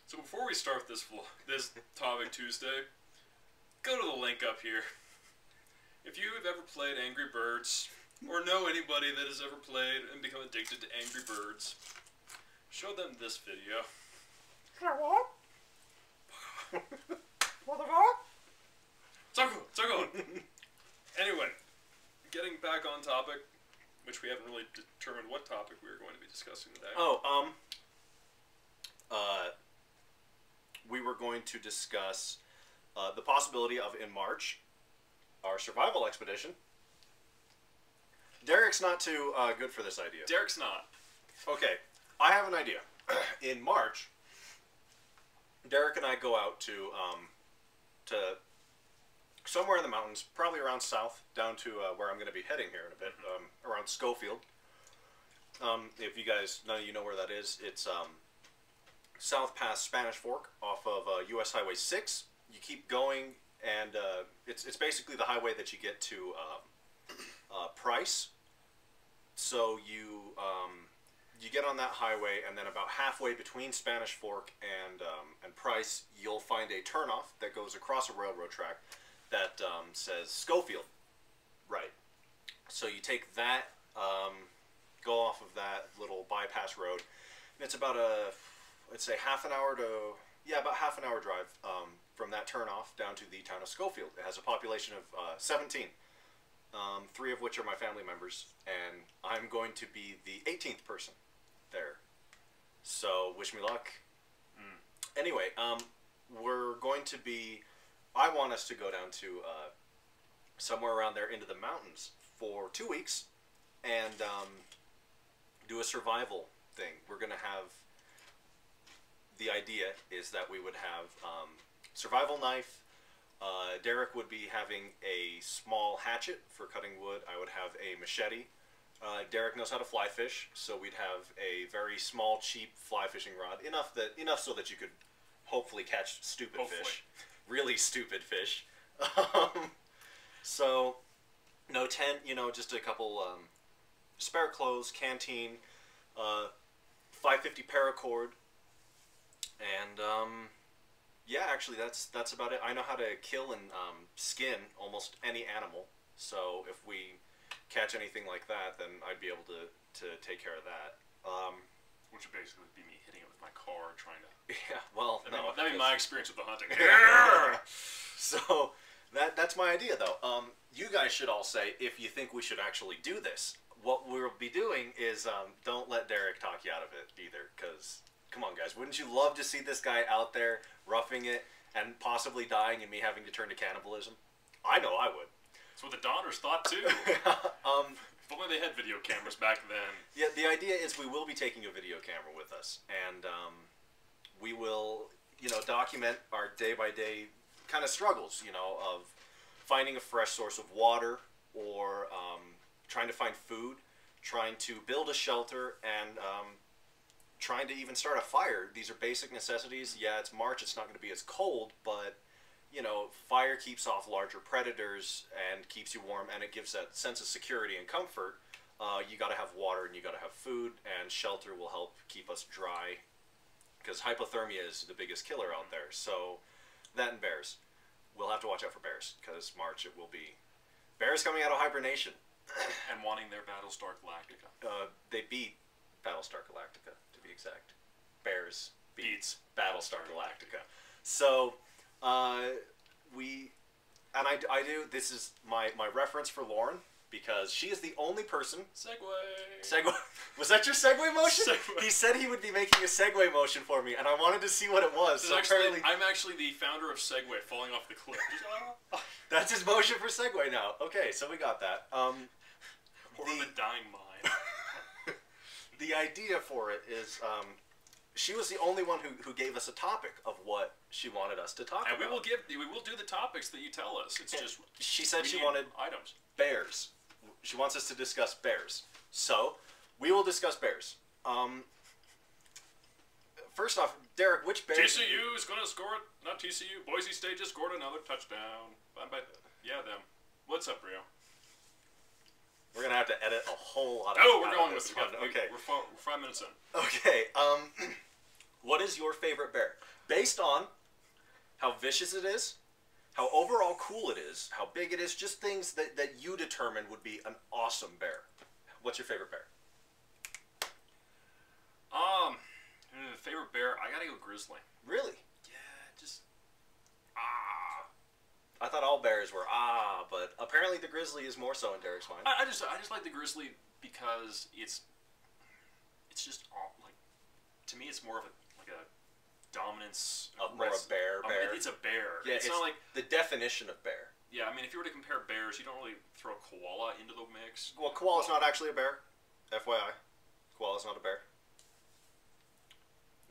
So before we start this Topic Tuesday, go to the link up here. If you have ever played Angry Birds, or know anybody that has ever played and become addicted to Angry Birds, show them this video. So anyway, getting back on topic, which we haven't really determined what topic we are going to be discussing today. We were going to discuss the possibility of, in March, our survival expedition. Derek's not too good for this idea. Derek's not. Okay, I have an idea. In March, Derek and I go out to somewhere in the mountains, probably around south, down to where I'm going to be heading here in a bit, around Schofield. If you guys, none of you know where that is, it's south past Spanish Fork off of US Highway 6. You keep going, and it's basically the highway that you get to Price. So you get on that highway, and then about halfway between Spanish Fork and Price, you'll find a turnoff that goes across a railroad track that says Schofield. Right. So you take that, go off of that little bypass road, and it's about I'd say about half an hour drive from that turnoff down to the town of Schofield. It has a population of 17, 3 of which are my family members, and I'm going to be the 18th person there. So wish me luck. Anyway, we're going to be, I want us to go down to somewhere around there into the mountains for 2 weeks and do a survival thing. We're going to have, the idea is that we would have survival knife. Derek would be having a small hatchet for cutting wood. I would have a machete. Derek knows how to fly fish, so we'd have a very small, cheap fly fishing rod, enough so that you could hopefully catch stupid fish, really stupid fish. So, no tent, just a couple spare clothes, canteen, 550 paracord, and yeah, actually that's about it. I know how to kill and skin almost any animal, so if we catch anything like that, then I'd be able to take care of that. Which would basically be me hitting it with my car, trying to... Yeah, well, that'd be my experience with the hunting. So, that's my idea, though. You guys should all say if you think we should actually do this. What we'll be doing is, don't let Derek talk you out of it, either, because, come on, guys, wouldn't you love to see this guy out there roughing it and possibly dying and me having to turn to cannibalism? I know I would. That's what the Donners thought, too. If only they had video cameras back then. Yeah, the idea is we will be taking a video camera with us, and we will, document our day-by-day kind of struggles, of finding a fresh source of water, or trying to find food, trying to build a shelter, and trying to even start a fire. These are basic necessities. Yeah, it's March, it's not going to be as cold, but fire keeps off larger predators and keeps you warm, and it gives that sense of security and comfort. You got to have water, and you got to have food, and shelter will help keep us dry, because hypothermia is the biggest killer out there. So that and bears. We'll have to watch out for bears, because March it will be bears coming out of hibernation. And wanting their Battlestar Galactica. They beat Battlestar Galactica, to be exact. Bears beats Battlestar Galactica. So, I do, this is my reference for Lauren, because she is the only person... Segway! Was that your segue motion? Segway. He said he would be making a segue motion for me, and I wanted to see what it was. So I'm actually the founder of Segway, falling off the cliff. That's his motion for segue now. Okay, so we got that. Or the dying mind. The idea for it is... she was the only one who gave us a topic of what she wanted us to talk about. And we will do the topics that you tell us. It's just she said she wanted items. Bears. She wants us to discuss bears. So we will discuss bears. First off, Derek, which bears? TCU is going to score. Not TCU. Boise State just scored another touchdown. Yeah, them. What's up, Rio? We're gonna have to edit a whole lot. Oh, we're going with it. Okay, we're 5 minutes in. Okay. What is your favorite bear? Based on how vicious it is, how overall cool it is, how big it is, just things that you determine would be an awesome bear. What's your favorite bear? Favorite bear, I gotta go grizzly. Really? Yeah, just I thought all bears were but apparently the grizzly is more so in Derek's mind. I just like the grizzly because it's just like, to me it's more of a dominance. More a bear. It's a bear. Yeah, it's not like the definition of bear. Yeah, I mean, if you were to compare bears, you don't really throw a koala into the mix. Well, koala's not actually a bear. FYI, koala's not a bear.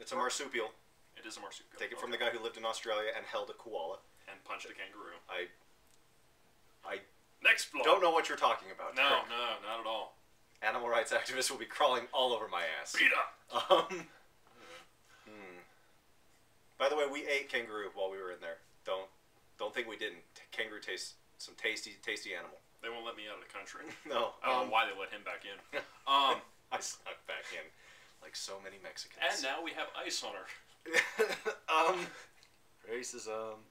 It's a marsupial. It is a marsupial. Take it from the guy who lived in Australia and held a koala. And punched a kangaroo. I Next block. Don't know what you're talking about. No, not at all. Animal rights activists will be crawling all over my ass. Beat up! By the way, we ate kangaroo while we were in there. Don't think we didn't. Kangaroo tastes some tasty animal. They won't let me out of the country. No. I don't know why they let him back in. I snuck back in, like so many Mexicans. And now we have ice on her. Racism.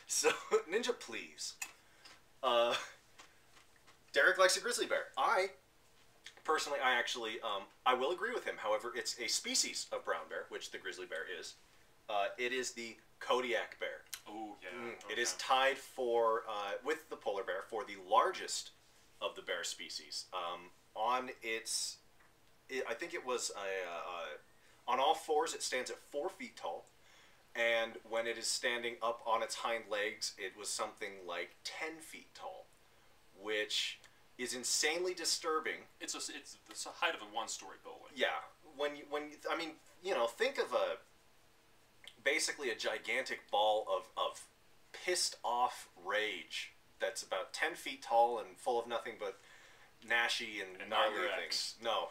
So, Ninja, please. Derek likes a grizzly bear. Personally, I will agree with him. However, it's a species of brown bear, which the grizzly bear is. It is the Kodiak bear. Oh, yeah. Okay. It is tied with the polar bear for the largest of the bear species. I think it was on all fours, it stands at 4 feet tall. And when it is standing up on its hind legs, it was something like 10 feet tall, which is insanely disturbing. It's the height of a one-story building. Yeah, think of basically a gigantic ball of pissed off rage that's about 10 feet tall and full of nothing but gnashy and gnarly things. No.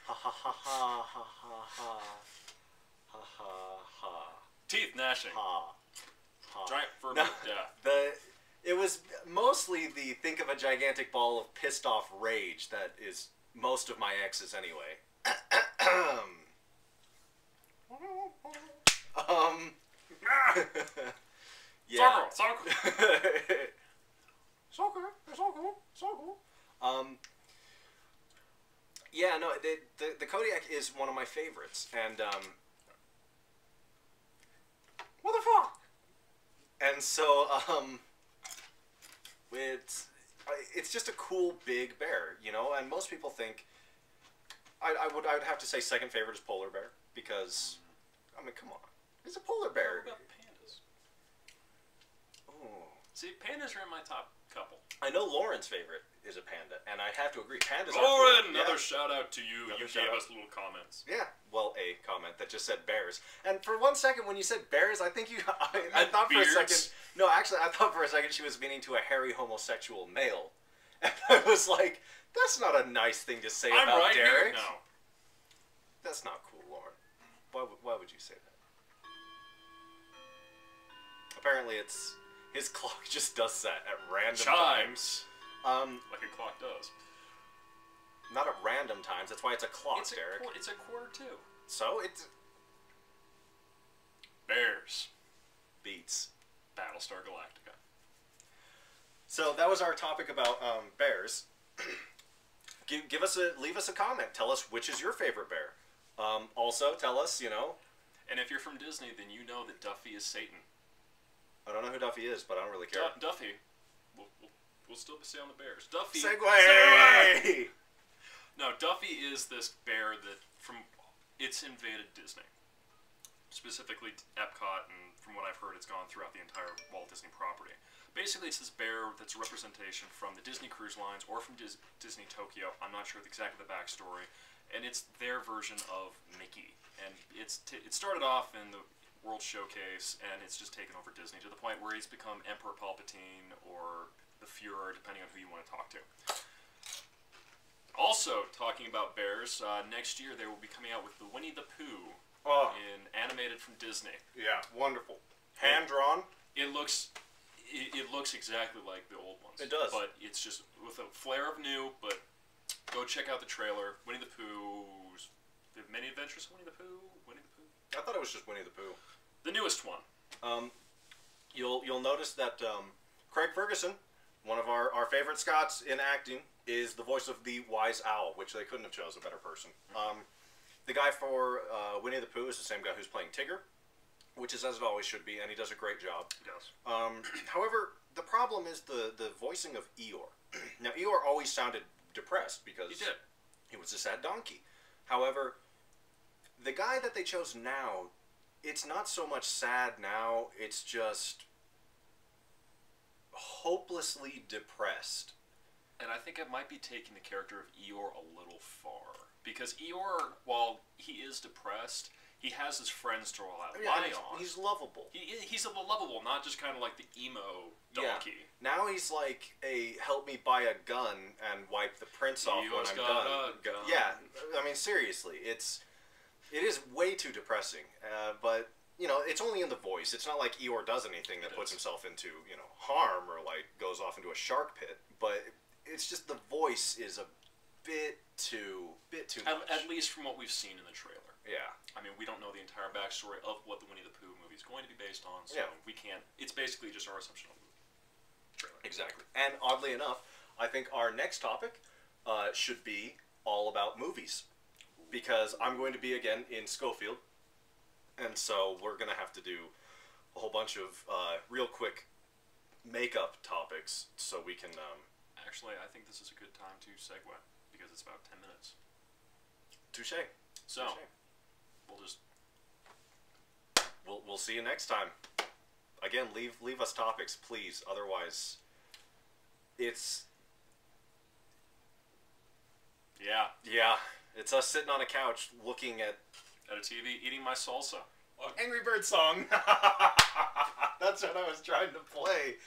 Ha ha ha ha ha ha ha. Ha ha ha. Teeth gnashing. Ha. Ha. Giant fur of death. It was mostly the think of a gigantic ball of pissed off rage that is most of my exes anyway. Yeah. Yeah, no, the Kodiak is one of my favorites, and what the fuck? And so it's just a cool big bear, you know. And most people think I would have to say second favorite is polar bear because I mean, come on, it's a polar bear. What about pandas? Oh, see, pandas are in my top couple. I know Lauren's favorite is a panda, and I have to agree, pandas Lauren, are cool. another shout out to you. You gave us little comments. Yeah, well, a comment that just said bears. And for one second, when you said bears, I think I thought for a second. No, actually, I thought for a second she was meaning to a hairy homosexual male, and I was like, that's not a nice thing to say about right Derek. Here? No, that's not cool, Lauren. Why would you say that? Apparently, his clock just does that at random times. Like a clock does. Not at random times. That's why it's a clock, Derek. It's a 1:45. So it's Bears beats Battlestar Galactica. So that was our topic about bears. Leave us a comment. Tell us which is your favorite bear. Also, tell us, you know. And if you're from Disney, then you know that Duffy is Satan. I don't know who Duffy is, but I don't really care. Duffy. We'll still stay on the bears. Duffy. Segway! No, Duffy is this bear that it's invaded Disney. Specifically Epcot, and from what I've heard, it's gone throughout the entire Walt Disney property. Basically, it's this bear that's a representation from the Disney Cruise Lines or from Disney Tokyo. I'm not sure exactly the backstory. And it's their version of Mickey. And it started off in the World Showcase, and it's just taken over Disney to the point where he's become Emperor Palpatine or the Fuhrer, depending on who you want to talk to. Also, talking about bears, next year they will be coming out with the Winnie the Pooh animated from Disney. Yeah, wonderful. Hand-drawn. It looks exactly like the old ones. It does. But it's just with a flair of new, but go check out the trailer. Winnie the Pooh's... The Many Adventures of Winnie the Pooh? Winnie the Pooh? I thought it was just Winnie the Pooh. The newest one. You'll notice that Craig Ferguson, one of our favorite Scots in acting, is the voice of the Wise Owl, which they couldn't have chosen a better person. The guy for Winnie the Pooh is the same guy who's playing Tigger, which is as it always should be, and he does a great job. He does. However, the problem is the voicing of Eeyore. Now, Eeyore always sounded depressed because he was a sad donkey. However, the guy that they chose now, it's not so much sad now, it's just hopelessly depressed. And I think it might be taking the character of Eeyore a little far. Because Eeyore, while he is depressed, he has his friends to rely on. He's lovable. He's a lovable, not just kind of like the emo donkey. Yeah. Now he's like a help me buy a gun and wipe the prints off Eeyore's when I'm got done. a gun. Yeah, I mean seriously, it is way too depressing. But you know, it's only in the voice. It's not like Eeyore does anything that puts himself into harm or like goes off into a shark pit. But it's just the voice is a bit too much. At least from what we've seen in the trailer. Yeah. I mean, we don't know the entire backstory of what the Winnie the Pooh movie is going to be based on, so we can't. It's basically just our assumption of the trailer. Exactly. And oddly enough, I think our next topic should be all about movies, because I'm going to be again in Schofield, and so we're going to have to do a whole bunch of real quick makeup topics so we can. Actually, I think this is a good time to segue because it's about 10 minutes. Touché. So. Touché. We'll see you next time. Again, leave us topics, please. Otherwise, it's it's us sitting on a couch looking at a TV, eating my salsa. Angry Bird song. That's what I was trying to play.